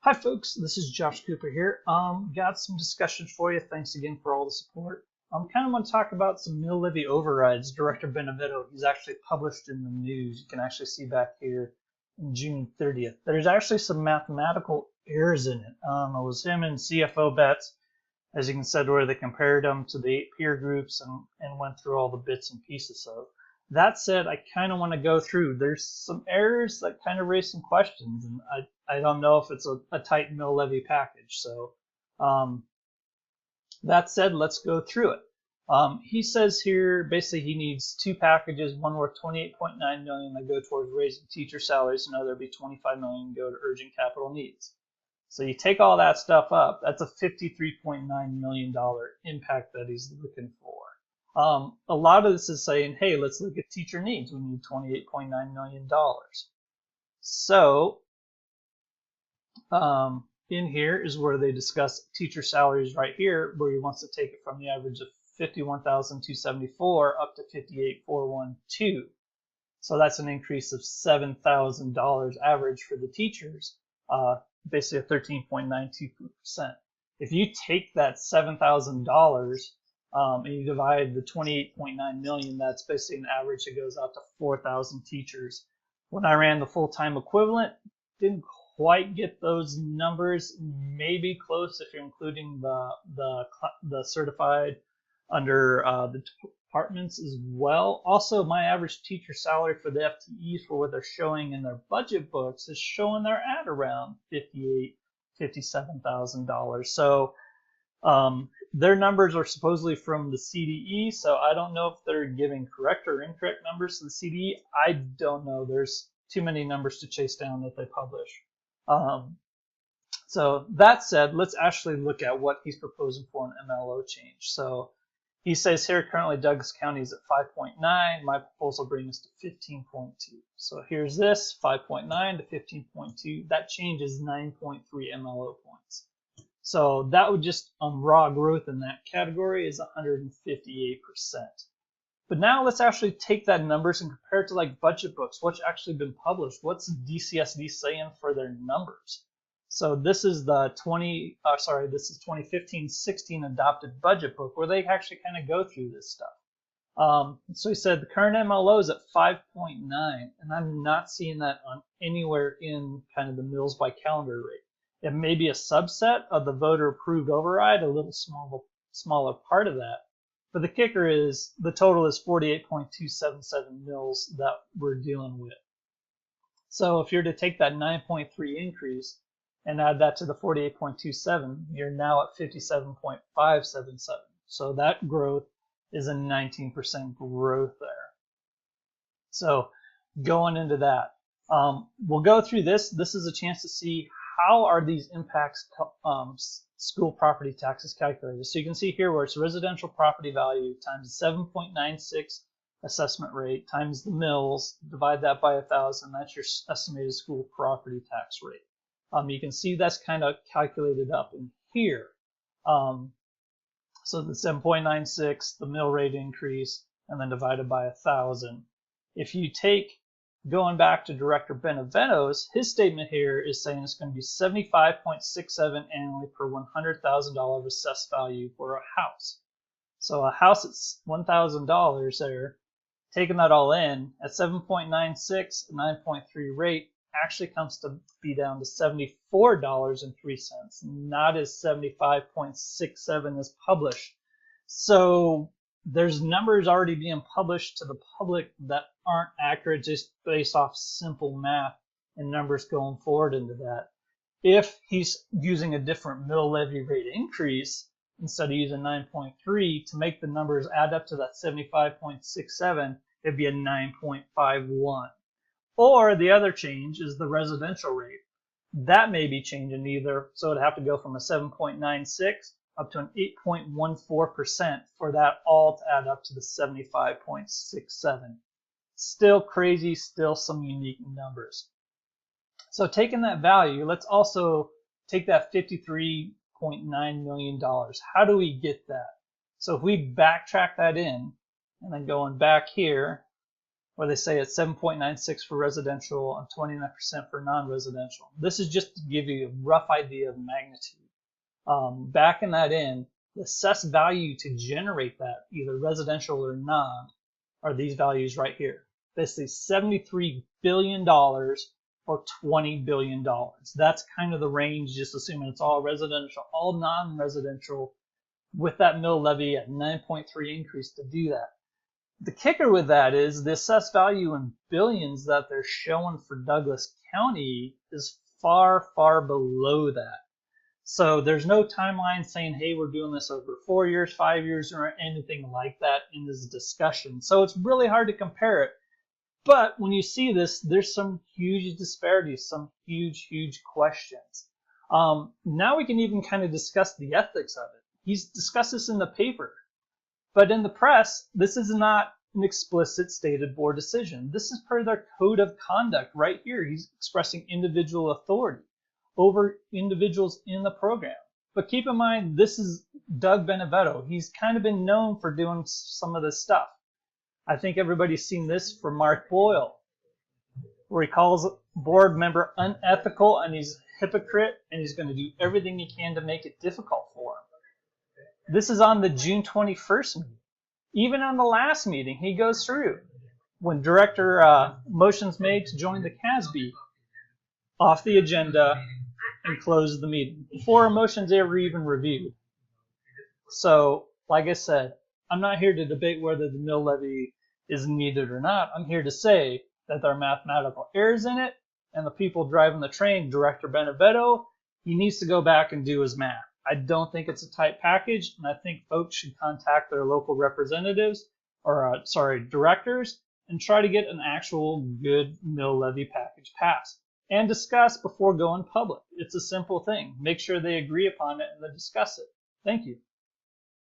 Hi folks, this is Josh Cooper here. Got some discussions for you. Thanks again for all the support. Kind of want to talk about some Mill Levy Overrides. Director Benevento, he's actually published in the news. You can actually see back here in June 30th. There's actually some mathematical errors in it. It was him and CFO Betts, as you can see, where they compared them to the 8 peer groups and went through all the bits and pieces. So that said, I kind of want to go through. There's some errors that kind of raise some questions, and I don't know if it's a tight Mill Levy package. So that said, let's go through it. He says here basically he needs 2 packages, one worth $28.9 million that go towards raising teacher salaries, another would be $25 million go to urgent capital needs. So you take all that stuff up, that's a $53.9 million impact that he's looking for. A lot of this is saying, hey, let's look at teacher needs. We need $28.9 million. So in here is where they discuss teacher salaries right here, where he wants to take it from the average of $51,274 up to $58,412. So that's an increase of $7,000 average for the teachers, basically a 13.92%. If you take that $7,000 and you divide the $28.9 million, that's basically an average that goes out to 4,000 teachers. When I ran the full-time equivalent, didn't quite get those numbers, maybe close if you're including the certified under the departments as well. Also, my average teacher salary for the FTEs for what they're showing in their budget books is showing they're at around $58,000, $57,000. So their numbers are supposedly from the CDE, so I don't know if they're giving correct or incorrect numbers to the CDE. I don't know. There's too many numbers to chase down that they publish. So that said, let's actually look at what he's proposing for an MLO change. So he says here currently Douglas County is at 5.9. My proposal brings us to 15.2. So here's this 5.9 to 15.2. That change is 9.3 MLO points. So that would just, raw growth in that category is 158%. But now let's actually take that numbers and compare it to like budget books. What's actually been published? What's DCSD saying for their numbers? So this is the 2015-16 adopted budget book where they actually kind of go through this stuff. So he said the current MLO is at 5.9, and I'm not seeing that on anywhere in kind of the mills by calendar rate. It may be a subset of the voter approved override, a little smaller part of that. But the kicker is the total is 48.277 mills that we're dealing with. So if you're to take that 9.3 increase and add that to the 48.27, you're now at 57.577. So that growth is a 19% growth there. So going into that, we'll go through this. This is a chance to see how are these impacts school property taxes calculated. So you can see here where it's residential property value times 7.96 assessment rate times the mills, divide that by 1,000, that's your estimated school property tax rate. You can see that's kind of calculated up in here. So the 7.96, the mill rate increase, and then divided by 1,000. If you take, going back to Director Benevento's, his statement here is saying it's going to be 75.67 annually per $100,000 assessed value for a house. So a house at $1,000 there, taking that all in, at 7.96, 9.3 rate, actually comes to be down to $74.03, not as 75.67 as published. So there's numbers already being published to the public that aren't accurate just based off simple math and numbers going forward into that. If he's using a different mill levy rate increase, instead of using 9.3, to make the numbers add up to that 75.67, it'd be a 9.51. Or the other change is the residential rate. That may be changing either, so it'd have to go from a 7.96 up to an 8.14% for that all to add up to the 75.67. Still crazy, still some unique numbers. So taking that value, let's also take that $53.9 million. How do we get that? So if we backtrack that in, and then going back here, where they say it's 7.96 for residential and 29% for non-residential. This is just to give you a rough idea of magnitude. Backing that in, the assessed value to generate that, either residential or non, are these values right here. Basically $73 billion or $20 billion. That's kind of the range, just assuming it's all residential, all non-residential, with that mill levy at 9.3 increase to do that. The kicker with that is the assessed value in billions that they're showing for Douglas County is far, far below that. So there's no timeline saying, hey, we're doing this over 4 years, 5 years, or anything like that in this discussion. So it's really hard to compare it. But when you see this, there's some huge disparities, some huge, huge questions. Now we can even kind of discuss the ethics of it. He's discussed this in the paper. But in the press, this is not an explicit stated board decision. This is per their code of conduct right here. He's expressing individual authority over individuals in the program. But keep in mind, this is Doug Benevento. He's kind of been known for doing some of this stuff. I think everybody's seen this from Mark Boyle, where he calls a board member unethical and he's a hypocrite and he's going to do everything he can to make it difficult for him. This is on the June 21st meeting. Even on the last meeting, he goes through when director motions made to join the CASB, off the agenda and close the meeting before a motion's ever even reviewed. So, like I said, I'm not here to debate whether the mill levy is needed or not. I'm here to say that there are mathematical errors in it, and the people driving the train, Director Benevento, he needs to go back and do his math. I don't think it's a tight package, and I think folks should contact their local representatives, or directors, and try to get an actual good mill levy package passed and discuss before going public. It's a simple thing. Make sure they agree upon it and then discuss it. Thank you.